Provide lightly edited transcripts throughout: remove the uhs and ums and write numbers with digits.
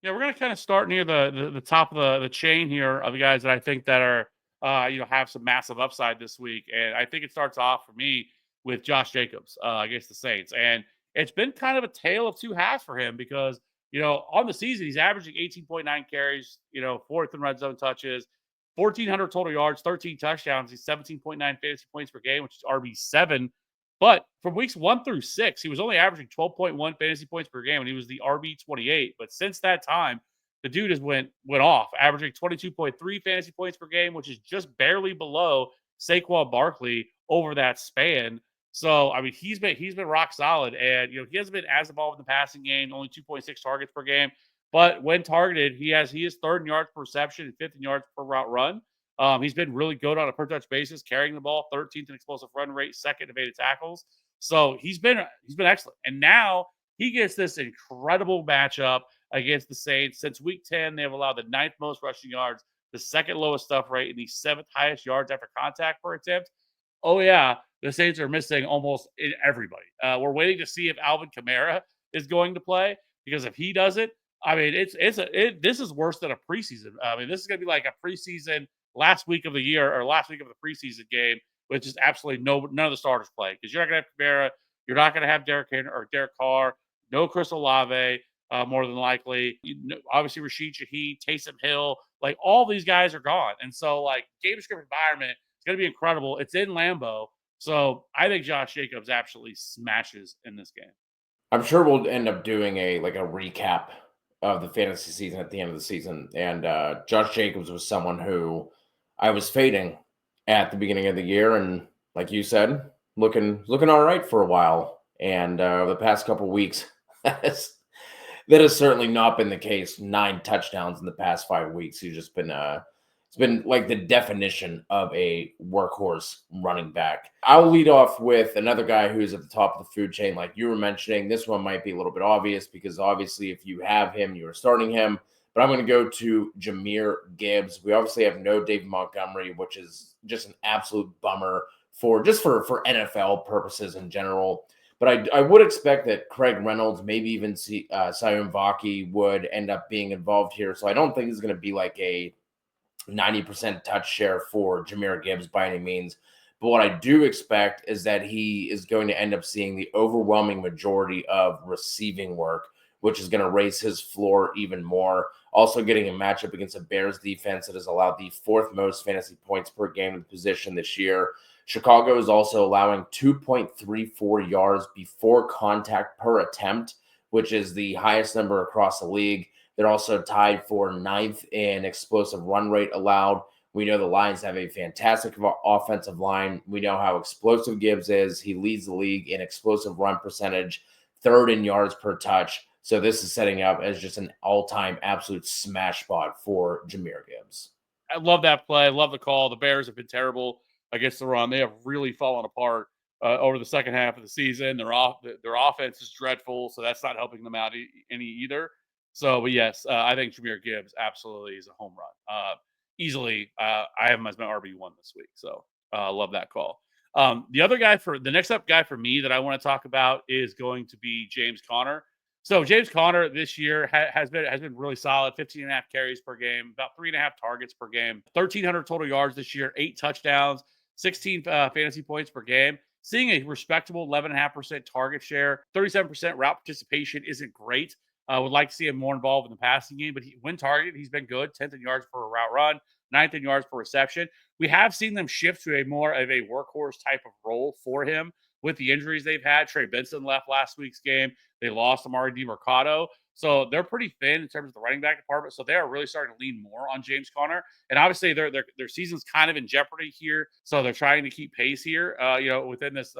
Yeah, we're gonna kind of start near the top of the chain here of the guys that I think that are have some massive upside this week, and I think it starts off for me with Josh Jacobs against the Saints, and it's been kind of a tale of two halves for him because on the season he's averaging 18.9 carries, fourth in red zone touches, 1,400 total yards, 13 touchdowns, he's 17.9 fantasy points per game, which is RB7. But from weeks 1 through 6, he was only averaging 12.1 fantasy points per game, and he was the RB28. But since that time, the dude has went off, averaging 22.3 fantasy points per game, which is just barely below Saquon Barkley over that span. So I mean, he's been rock solid, and he hasn't been as involved in the passing game, only 2.6 targets per game. But when targeted, he is third in yards per reception and fifth in yards per route run. He's been really good on a per touch basis, carrying the ball, 13th in explosive run rate, second in evaded tackles. So he's been excellent. And now he gets this incredible matchup against the Saints. Since week 10, they have allowed the ninth most rushing yards, the second lowest stuff rate, and the seventh highest yards after contact per attempt. Oh yeah, the Saints are missing almost everybody. We're waiting to see if Alvin Kamara is going to play, because if he doesn't, I mean, this is worse than a preseason. I mean, this is going to be like a preseason last week of the year or last week of the preseason game, which is absolutely none of the starters play, because you're not going to have Kamara, you're not going to have Derek Henry or Derek Carr, no Chris Olave, more than likely. Obviously, Rashid Shaheed, Taysom Hill, like all these guys are gone, and so like game script environment is going to be incredible. It's in Lambeau, so I think Josh Jacobs absolutely smashes in this game. I'm sure we'll end up doing a recap of the fantasy season at the end of the season. And Josh Jacobs was someone who I was fading at the beginning of the year, and like you said, looking all right for a while. And the past couple of weeks, that has certainly not been the case. 9 touchdowns in the past 5 weeks. He's just been it's been like the definition of a workhorse running back. I'll lead off with another guy who's at the top of the food chain, like you were mentioning. This one might be a little bit obvious because obviously if you have him, you are starting him. But I'm going to go to Jahmyr Gibbs. We obviously have no David Montgomery, which is just an absolute bummer for NFL purposes in general. But I would expect that Craig Reynolds, maybe even Sion Vaki would end up being involved here. So I don't think it's going to be like a 90% touch share for Jahmyr Gibbs by any means. But what I do expect is that he is going to end up seeing the overwhelming majority of receiving work, which is going to raise his floor even more. Also getting a matchup against a Bears defense that has allowed the 4th most fantasy points per game in the position this year. Chicago is also allowing 2.34 yards before contact per attempt, which is the highest number across the league. They're also tied for 9th in explosive run rate allowed. We know the Lions have a fantastic offensive line. We know how explosive Gibbs is. He leads the league in explosive run percentage, 3rd in yards per touch. So this is setting up as just an all-time absolute smash spot for Jahmyr Gibbs. I love that play. I love the call. The Bears have been terrible against the run. They have really fallen apart over the second half of the season. Their offense is dreadful, so that's not helping them out any either. So, but yes, I think Jahmyr Gibbs absolutely is a home run. Easily, I have him as my RB1 this week. So, love that call. The next up guy for me that I want to talk about is going to be James Conner. So James Conner this year has been really solid. 15.5 carries per game, about 3.5 targets per game, 1,300 total yards this year, 8 touchdowns, 16 fantasy points per game. Seeing a respectable 11.5% target share, 37% route participation isn't great. Would like to see him more involved in the passing game, but when targeted, he's been good. 10th in yards per route run, 9th in yards per reception. We have seen them shift to a more of a workhorse type of role for him with the injuries they've had. Trey Benson left last week's game. They lost Amari DiMercado. So they're pretty thin in terms of the running back department. So they are really starting to lean more on James Conner. And obviously their season's kind of in jeopardy here. So they're trying to keep pace here, within this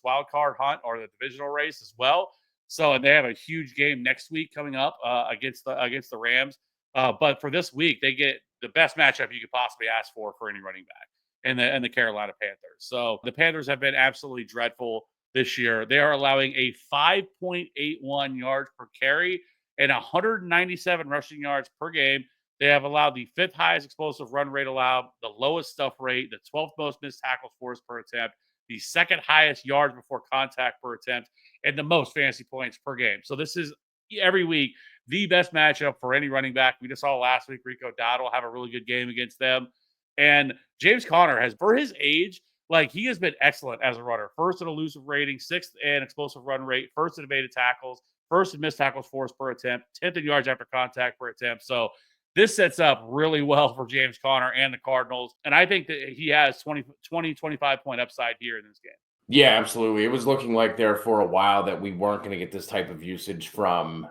wild card hunt or the divisional race as well. So, and they have a huge game next week coming up against the Rams. But for this week, they get the best matchup you could possibly ask for any running back and the Carolina Panthers. So the Panthers have been absolutely dreadful this year. They are allowing a 5.81 yards per carry and 197 rushing yards per game. They have allowed the 5th highest explosive run rate allowed, the lowest stuff rate, the 12th most missed tackles forced per attempt, the 2nd highest yards before contact per attempt, and the most fantasy points per game. So this is every week the best matchup for any running back. We just saw last week Rico Dowdle will have a really good game against them. And James Conner has, for his age, like he has been excellent as a runner. First in elusive rating, sixth in explosive run rate, first in evaded tackles, first in missed tackles forced per attempt, 10th in yards after contact per attempt. So this sets up really well for James Conner and the Cardinals. And I think that he has 25 point upside here in this game. Yeah, absolutely. It was looking like there for a while that we weren't going to get this type of usage from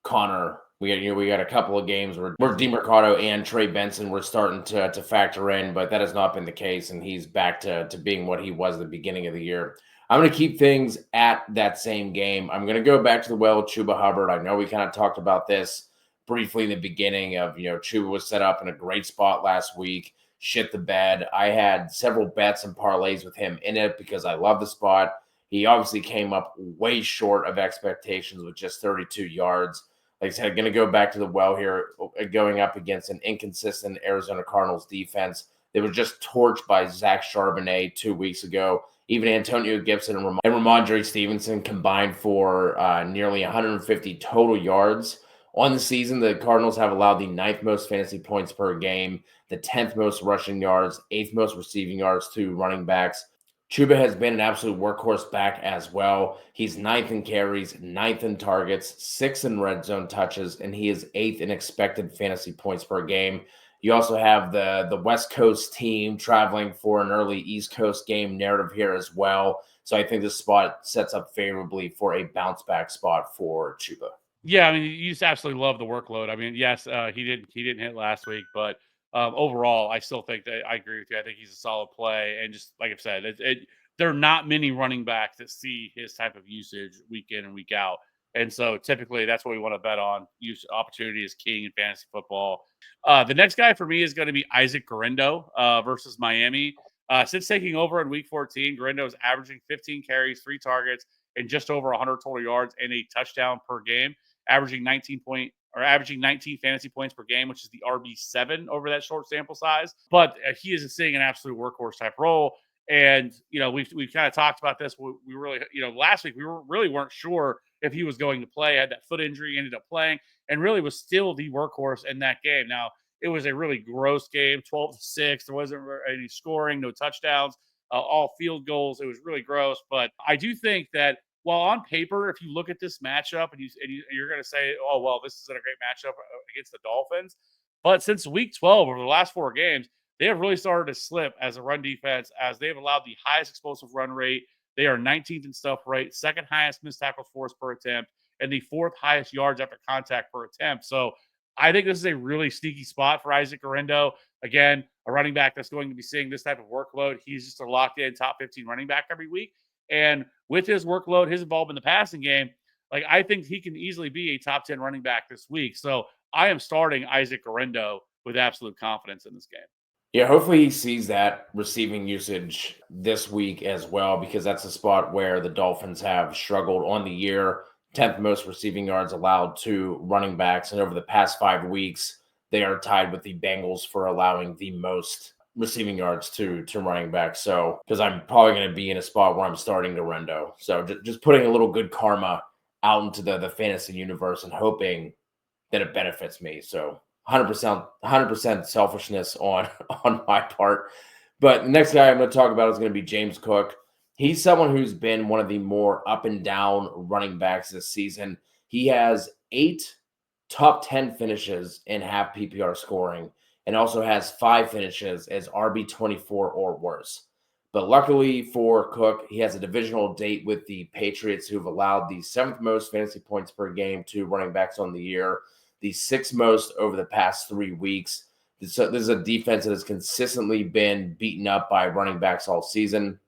Connor. We got a couple of games where DeMercado and Trey Benson were starting to factor in, but that has not been the case, and he's back to being what he was at the beginning of the year. I'm going to keep things at that same game. I'm going to go back to the well, Chuba Hubbard. I know we kind of talked about this briefly in the beginning of, Chuba was set up in a great spot last week, shit the bed. I had several bets and parlays with him in it because I love the spot. He obviously came up way short of expectations with just 32 yards. Like I said, going to go back to the well here, going up against an inconsistent Arizona Cardinals defense. They were just torched by Zach Charbonnet 2 weeks ago. Even Antonio Gibson and Ramondre Stevenson combined for nearly 150 total yards. On the season, the Cardinals have allowed the 9th most fantasy points per game, the 10th most rushing yards, 8th most receiving yards to running backs. Chuba has been an absolute workhorse back as well. He's 9th in carries, 9th in targets, 6th in red zone touches, and he is 8th in expected fantasy points per game. You also have the West Coast team traveling for an early East Coast game narrative here as well. So I think this spot sets up favorably for a bounce back spot for Chuba. Yeah, I mean, you just absolutely love the workload. I mean, yes, he didn't hit last week, but overall, I still think that I agree with you. I think he's a solid play, and just like I've said, there are not many running backs that see his type of usage week in and week out, and so typically that's what we want to bet on. Use opportunity is king in fantasy football. The next guy for me is going to be Isaac Guerendo versus Miami. Since taking over in Week 14, Guerendo is averaging 15 carries, 3 targets, and just over 100 total yards and a touchdown per game, averaging 19 fantasy points per game, which is the RB7 over that short sample size. But he is seeing an absolute workhorse type role. And, we've kind of talked about this. We really, last week we weren't sure if he was going to play. Had that foot injury, ended up playing, and really was still the workhorse in that game. Now, it was a really gross game, 12-6. There wasn't any scoring, no touchdowns, all field goals. It was really gross. But I do think that while on paper, if you look at this matchup and you're going to say, oh, well, this isn't a great matchup against the Dolphins. But since week 12, over the last 4 games, they have really started to slip as a run defense, as they've allowed the highest explosive run rate. They are 19th in stuff rate, 2nd highest missed tackles forced per attempt, and the 4th highest yards after contact per attempt. So I think this is a really sneaky spot for Isaac Guerendo. Again, a running back that's going to be seeing this type of workload. He's just a locked-in top 15 running back every week. And with his workload, his involvement in the passing game, like I think he can easily be a top 10 running back this week. So I am starting Isaac Guerendo with absolute confidence in this game. Yeah, hopefully he sees that receiving usage this week as well, because that's a spot where the Dolphins have struggled on the year. 10th most receiving yards allowed to running backs. And over the past 5 weeks, they are tied with the Bengals for allowing the most receiving yards to running backs. So, because I'm probably going to be in a spot where I'm starting Guerendo. So just putting a little good karma out into the fantasy universe and hoping that it benefits me. So 100% selfishness on my part. But the next guy I'm going to talk about is going to be James Cook. He's someone who's been one of the more up and down running backs this season. He has 8 top 10 finishes in half PPR scoring and also has 5 finishes as RB24 or worse. But luckily for Cook, he has a divisional date with the Patriots, who've allowed the 7th most fantasy points per game to running backs on the year, the 6th most over the past 3 weeks. This is a defense that has consistently been beaten up by running backs all season.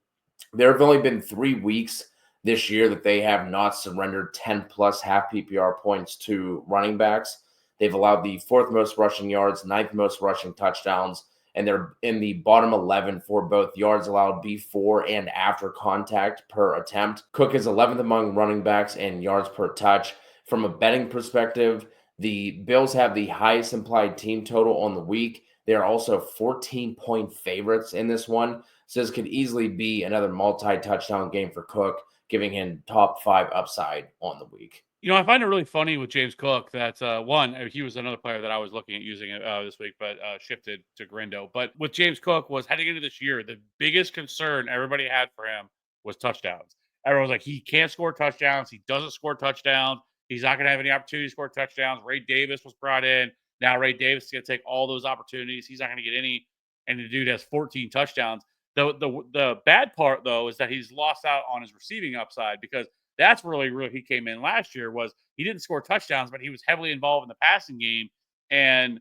There have only been 3 weeks this year that they have not surrendered 10-plus half PPR points to running backs. They've allowed the 4th most rushing yards, 9th most rushing touchdowns, and they're in the bottom 11 for both yards allowed before and after contact per attempt. Cook is 11th among running backs and yards per touch. From a betting perspective, the Bills have the highest implied team total on the week. They are also 14-point favorites in this one. So this could easily be another multi-touchdown game for Cook, giving him top 5 upside on the week. I find it really funny with James Cook that one, he was another player that I was looking at using this week, but shifted to Guerendo. But with James Cook was heading into this year, the biggest concern everybody had for him was touchdowns. Everyone was like, he can't score touchdowns. He doesn't score touchdowns. He's not going to have any opportunity to score touchdowns. Ray Davis was brought in. Now Ray Davis is going to take all those opportunities. He's not going to get any. And the dude has 14 touchdowns. The bad part though is that he's lost out on his receiving upside because that's really he came in last year was he didn't score touchdowns, but he was heavily involved in the passing game, and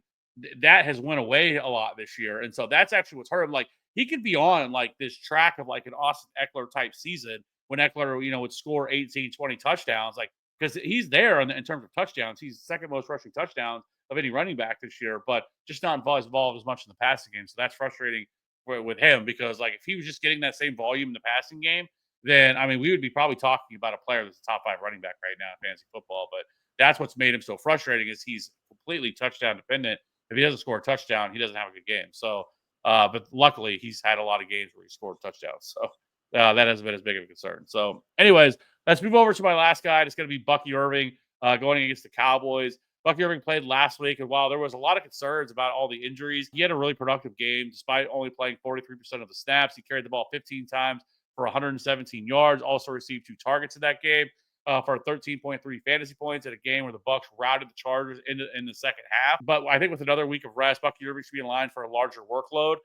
that has went away a lot this year. And so that's actually what's hurt him. Like he could be on like this track of like an Austin Eckler type season when Eckler, would score 18, 20 touchdowns, like because he's there in terms of touchdowns. He's second most rushing touchdowns of any running back this year, but just not involved as much in the passing game. So that's frustrating with him because like if he was just getting that same volume in the passing game, then I mean we would be probably talking about a player that's a top 5 running back right now in fantasy football. But that's what's made him so frustrating is he's completely touchdown dependent. If he doesn't score a touchdown, he doesn't have a good game. So, but luckily he's had a lot of games where he scored touchdowns. So that hasn't been as big of a concern. So, anyways, let's move over to my last guy. It's going to be Bucky Irving going against the Cowboys. Bucky Irving played last week, and while there was a lot of concerns about all the injuries, he had a really productive game despite only playing 43% of the snaps. He carried the ball 15 times for 117 yards, also received 2 targets in that game for 13.3 fantasy points in a game where the Bucs routed the Chargers in the second half. But I think with another week of rest, Bucky Irving should be in line for a larger workload.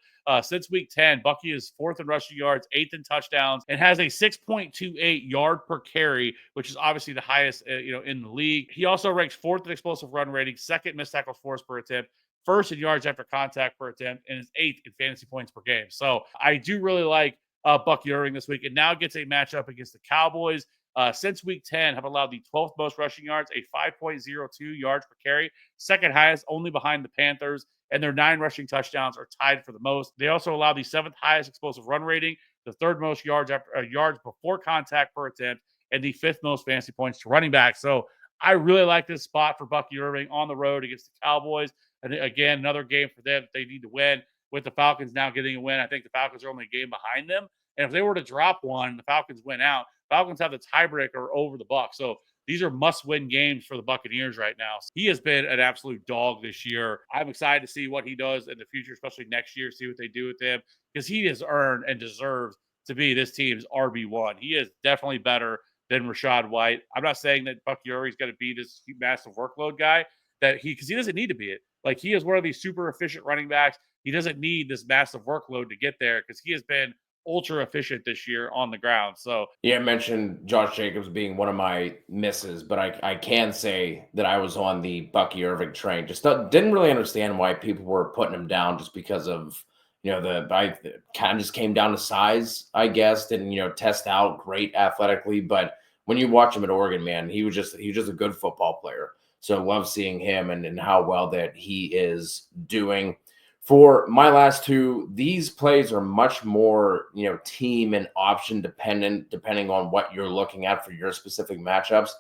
Since week 10, Bucky is 4th in rushing yards, 8th in touchdowns, and has a 6.28 yard per carry, which is obviously the highest in the league. He also ranks 4th in explosive run rating, 2nd missed tackles forced per attempt, 1st in yards after contact per attempt, and is 8th in fantasy points per game. So I do really like Bucky Irving this week, and now gets a matchup against the Cowboys. Since week 10, have allowed the 12th most rushing yards, a 5.02 yards per carry, second highest, only behind the Panthers, and their 9 rushing touchdowns are tied for the most. They also allow the 7th highest explosive run rating, the 3rd most yards yards before contact per attempt, and the 5th most fantasy points to running back. So I really like this spot for Bucky Irving on the road against the Cowboys. And again, another game for them that they need to win. With the Falcons now getting a win, I think the Falcons are only a game behind them. And if they were to drop one, the Falcons win out. Falcons have the tiebreaker over the Bucs. So these are must-win games for the Buccaneers right now. He has been an absolute dog this year. I'm excited to see what he does in the future, especially next year, see what they do with him, because he has earned and deserves to be this team's RB1. He is definitely better than Rachaad White. I'm not saying that Bucky Irving is going to be this massive workload guy because he doesn't need to be it. Like he is one of these super efficient running backs. He doesn't need this massive workload to get there because he has been ultra efficient this year on the ground. So yeah, I mentioned Josh Jacobs being one of my misses, but I can say that I was on the Bucky Irving train. Just didn't really understand why people were putting him down just because of I kind of just came down to size, I guess. Didn't test out great athletically, but when you watch him at Oregon, man, he was just a good football player. So I love seeing him and how well that he is doing. For my last 2, these plays are much more, team and option dependent, depending on what you're looking at for your specific matchups.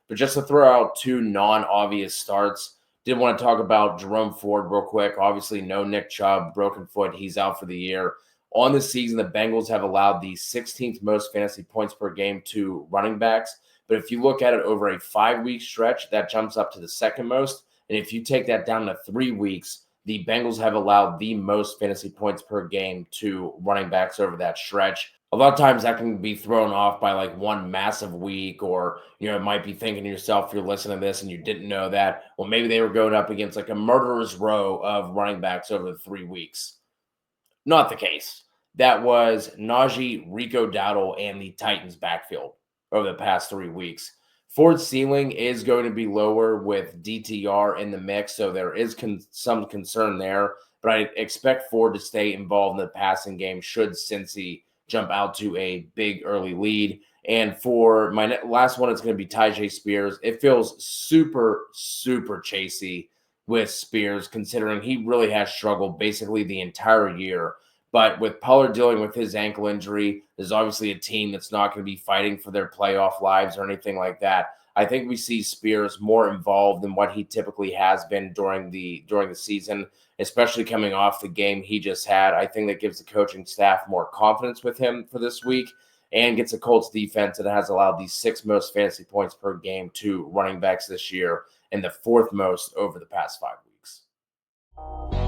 But just to throw out 2 non-obvious starts, did want to talk about Jerome Ford real quick. Obviously, no Nick Chubb, broken foot. He's out for the year. On this season, the Bengals have allowed the 16th most fantasy points per game to running backs. But if you look at it over a 5-week stretch, that jumps up to the 2nd most. And if you take that down to 3 weeks, the Bengals have allowed the most fantasy points per game to running backs over that stretch. A lot of times that can be thrown off by like one massive week, or, it might be thinking to yourself, if you're listening to this and you didn't know that, well, maybe they were going up against like a murderer's row of running backs over the 3 weeks. Not the case. That was Najee, Rico Dowdle, and the Titans backfield over the past 3 weeks. Ford's ceiling is going to be lower with DTR in the mix, so there is some concern there. But I expect Ford to stay involved in the passing game should Cincy jump out to a big early lead. And for my last one, it's going to be Tyjae Spears. It feels super, super chasey with Spears, considering he really has struggled basically the entire year. But with Pollard dealing with his ankle injury, there's obviously a team that's not going to be fighting for their playoff lives or anything like that. I think we see Spears more involved than what he typically has been during the season, especially coming off the game he just had. I think that gives the coaching staff more confidence with him for this week. and gets a Colts defense that has allowed the 6th most fantasy points per game to running backs this year and the 4th most over the past 5 weeks.